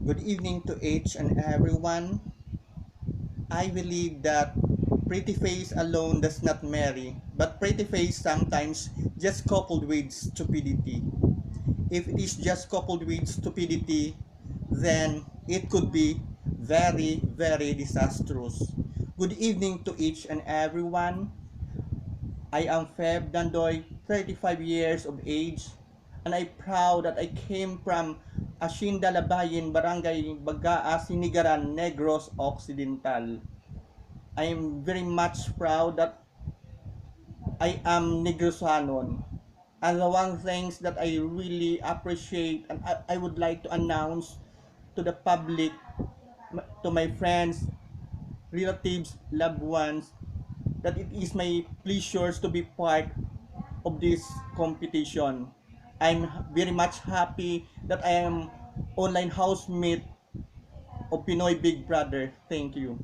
Good evening to each and everyone. I believe that pretty face alone does not marry, but pretty face sometimes just coupled with stupidity. If it is just coupled with stupidity, then it could be very, very disastrous. Good evening to each and everyone. I am Feb Dandoy, 35 years of age, and I'm proud that I came from Asinda Labayin, Barangay Bagaa, Sinigaran, Negros Occidental. I am very much proud that I am Negrosanon. And the one things that I really appreciate and I would like to announce to the public, to my friends, relatives, loved ones, that it is my pleasure to be part of this competition. I'm very much happy that I am online housemate of Pinoy Big Brother. Thank you.